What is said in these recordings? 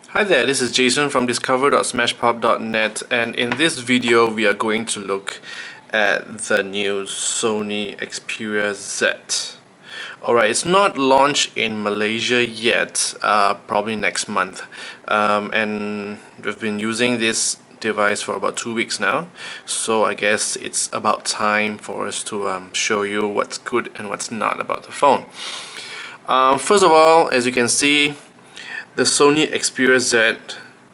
Hi there, this is Jason from discover.smashpop.net, and in this video we are going to look at the new Sony Xperia Z. Alright, it's not launched in Malaysia yet, probably next month, and we've been using this device for about 2 weeks now, so I guess it's about time for us to show you what's good and what's not about the phone. First of all, as you can see, the Sony Xperia Z,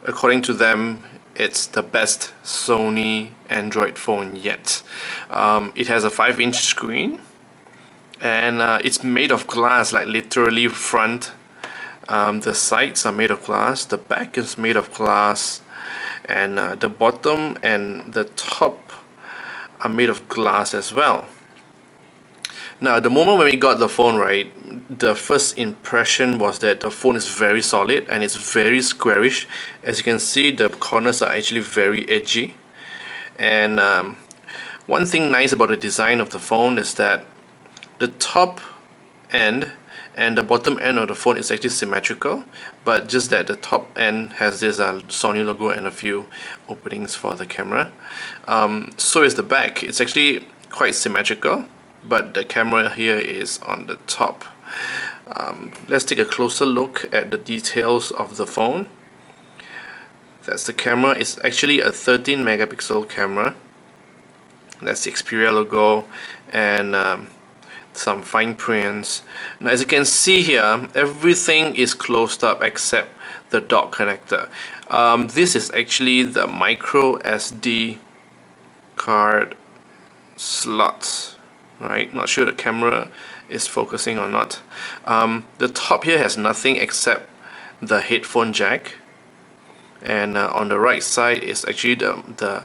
according to them, it's the best Sony Android phone yet. It has a 5-inch screen, and it's made of glass, like literally front. The sides are made of glass, the back is made of glass, and the bottom and the top are made of glass as well. Now, the moment when we got the phone, right, the first impression was that the phone is very solid and it's very squarish. As you can see, the corners are actually very edgy. And one thing nice about the design of the phone is that the top end and the bottom end of the phone is actually symmetrical, but just that the top end has this Sony logo and a few openings for the camera. So is the back. It's actually quite symmetrical, but the camera here is on the top. Let's take a closer look at the details of the phone. That's the camera. It's actually a 13 megapixel camera. That's the Xperia logo and some fine prints. Now, as you can see here, everything is closed up except the dock connector. This is actually the micro SD card slots. Right, not sure the camera is focusing or not. The top here has nothing except the headphone jack, and on the right side is actually the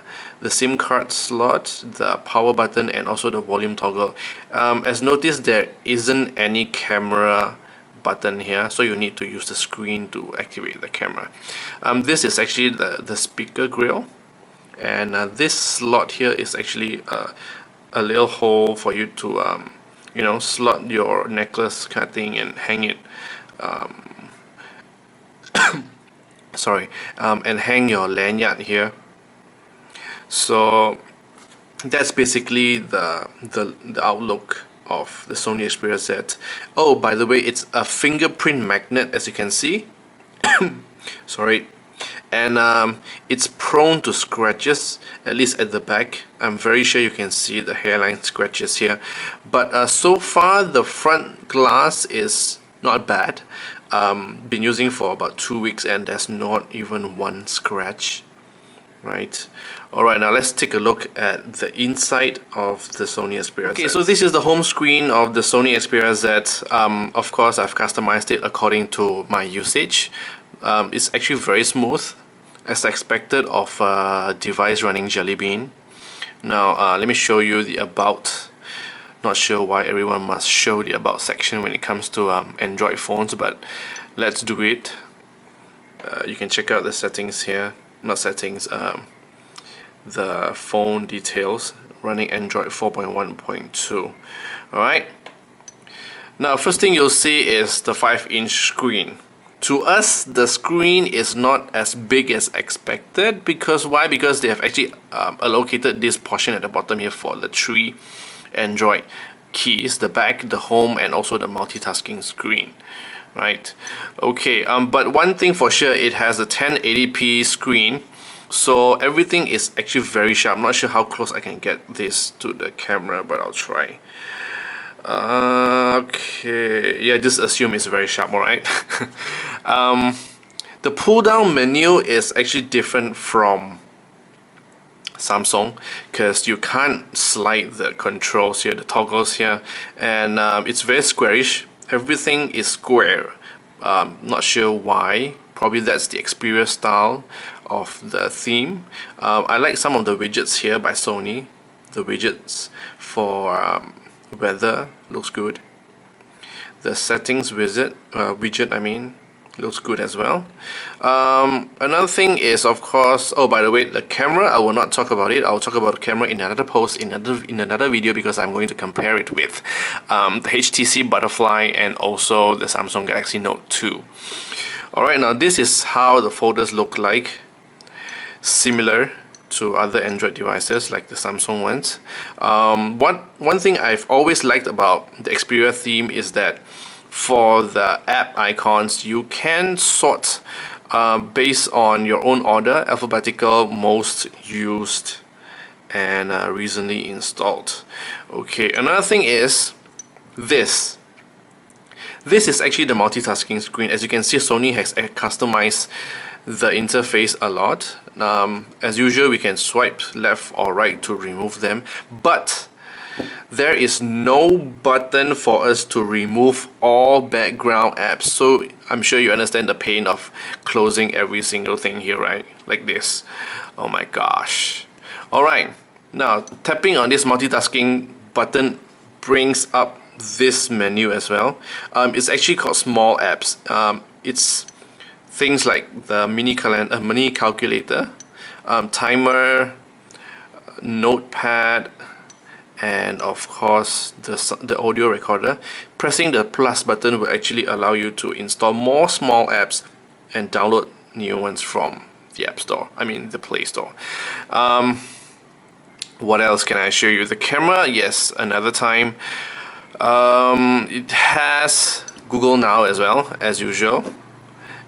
SIM card slot, the power button, and also the volume toggle. As noticed, there isn't any camera button here, so you need to use the screen to activate the camera. This is actually the speaker grill, and this slot here is actually a little hole for you to you know, slot your necklace kind of thing and hang it and hang your lanyard here. So that's basically the outlook of the Sony Xperia Z. Oh, by the way, it's a fingerprint magnet, as you can see. Sorry. And it's prone to scratches, at least at the back. I'm very sure you can see the hairline scratches here, but so far the front glass is not bad. Been using for about 2 weeks and there's not even one scratch. Right. Alright, now let's take a look at the inside of the Sony Xperia Z. Okay, so this is the home screen of the Sony Xperia Z. Of course, I've customized it according to my usage. It's actually very smooth, as expected of a device running Jelly Bean. Now, let me show you the about. Not sure why everyone must show the about section when it comes to Android phones, but let's do it. You can check out the settings here. Not settings, the phone details, running Android 4.1.2. Alright. Now, first thing you'll see is the 5-inch screen. To us, the screen is not as big as expected. Because why? Because they have actually allocated this portion at the bottom here for the 3 Android keys, the back, the home, and also the multitasking screen. Right. Okay. But one thing for sure, it has a 1080p screen, so everything is actually very sharp. I'm not sure how close I can get this to the camera, but I'll try. Okay, yeah, just assume it's very sharp, alright? The pull down menu is actually different from Samsung, because you can't slide the controls here, the toggles here, and it's very squarish. Everything is square. Not sure why. Probably that's the Xperia style of the theme. I like some of the widgets here by Sony. The widgets for weather looks good. The settings widget, I mean, looks good as well. Another thing is, of course, oh, by the way, the camera, I will not talk about it. I'll talk about the camera in another post, in another video, because I'm going to compare it with the HTC Butterfly and also the Samsung Galaxy Note 2. Alright, now this is how the folders look like, similar to other Android devices like the Samsung ones. One thing I've always liked about the Xperia theme is that for the app icons, you can sort based on your own order, alphabetical, most used, and recently installed. Okay, another thing is this. This is actually the multitasking screen. As you can see, Sony has customized the interface a lot. As usual, we can swipe left or right to remove them, but there is no button for us to remove all background apps. So I'm sure you understand the pain of closing every single thing here, right? Like this. Oh my gosh. Alright, now tapping on this multitasking button brings up this menu as well. It's actually called small apps. It's things like the mini calculator, timer, notepad, and of course the audio recorder. Pressing the plus button will actually allow you to install more small apps and download new ones from the App Store, the Play Store. What else can I show you? The camera, yes, another time. It has Google Now as well, as usual.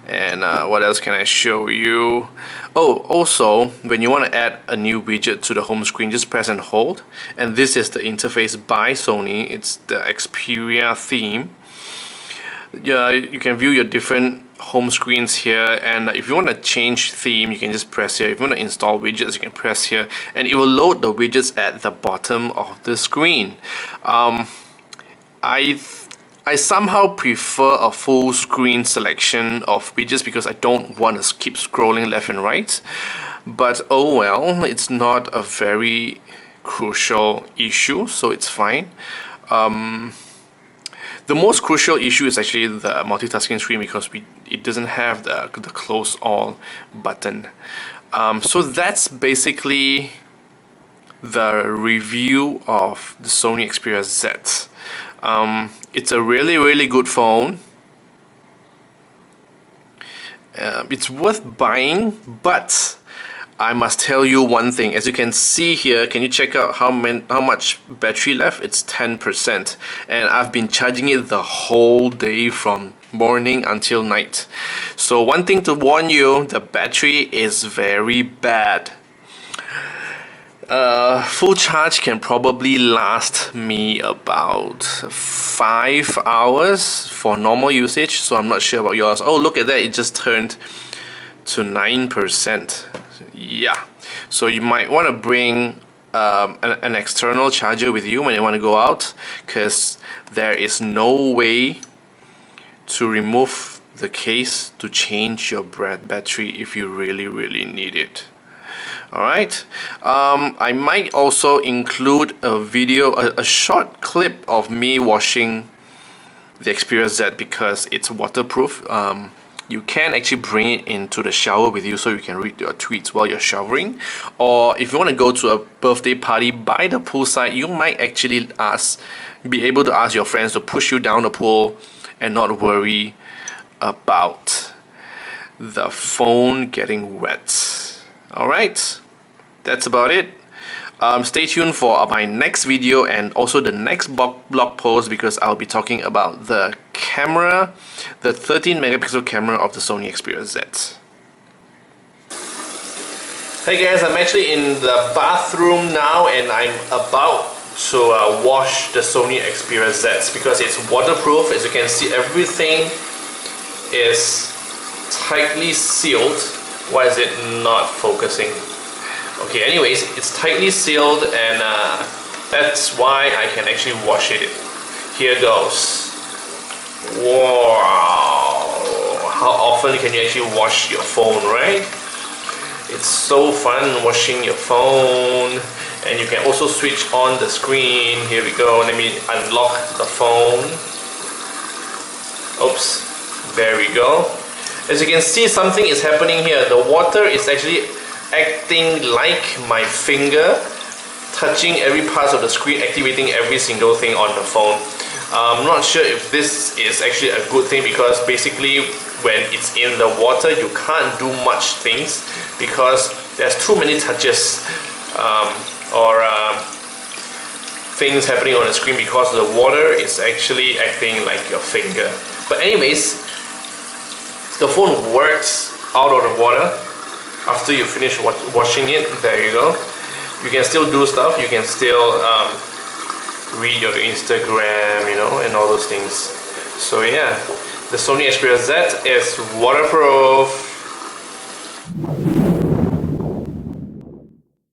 And what else can I show you? Oh, also, when you want to add a new widget to the home screen, just press and hold. And this is the interface by Sony. It's the Xperia theme. Yeah, you can view your different home screens here, and if you want to change theme, you can just press here. If you want to install widgets, you can press here, and it will load the widgets at the bottom of the screen. I somehow prefer a full screen selection of widgets because I don't want to keep scrolling left and right. But oh well, it's not a very crucial issue, so it's fine. The most crucial issue is actually the multitasking screen because it doesn't have the close all button. So that's basically the review of the Sony Xperia Z. It's a really good phone. It's worth buying, but I must tell you one thing. As you can see here, can you check out how much battery left? It's 10%, and I've been charging it the whole day from morning until night. So one thing to warn you, the battery is very bad. Full charge can probably last me about 5 hours for normal usage, so I'm not sure about yours. Oh, look at that, it just turned to 9%. Yeah, so you might want to bring an external charger with you when you want to go out, because there is no way to remove the case to change your battery if you really need it. Alright, I might also include a video, a short clip of me washing the Xperia Z because it's waterproof. You can actually bring it into the shower with you so you can read your tweets while you're showering. Or if you want to go to a birthday party by the poolside, you might actually be able to ask your friends to push you down the pool and not worry about the phone getting wet. Alright, that's about it. Stay tuned for my next video and also the next blog post, because I'll be talking about the camera, the 13 megapixel camera of the Sony Xperia Z. Hey guys, I'm actually in the bathroom now and I'm about to wash the Sony Xperia Z because it's waterproof. As you can see, everything is tightly sealed. Why is it not focusing? Okay, anyways, it's tightly sealed, and that's why I can actually wash it. Here goes. Wow! How often can you actually wash your phone, right? It's so fun washing your phone, and you can also switch on the screen. Here we go. Let me unlock the phone. Oops. There we go. As you can see, something is happening here. The water is actually acting like my finger, touching every part of the screen, activating every single thing on the phone. I'm not sure if this is actually a good thing, because basically when it's in the water you can't do much things because there's too many touches or things happening on the screen, because the water is actually acting like your finger. But anyways, the phone works out of the water after you finish washing it. There you go. You can still do stuff. You can still read your Instagram, you know, and all those things. So yeah, the Sony Xperia Z is waterproof.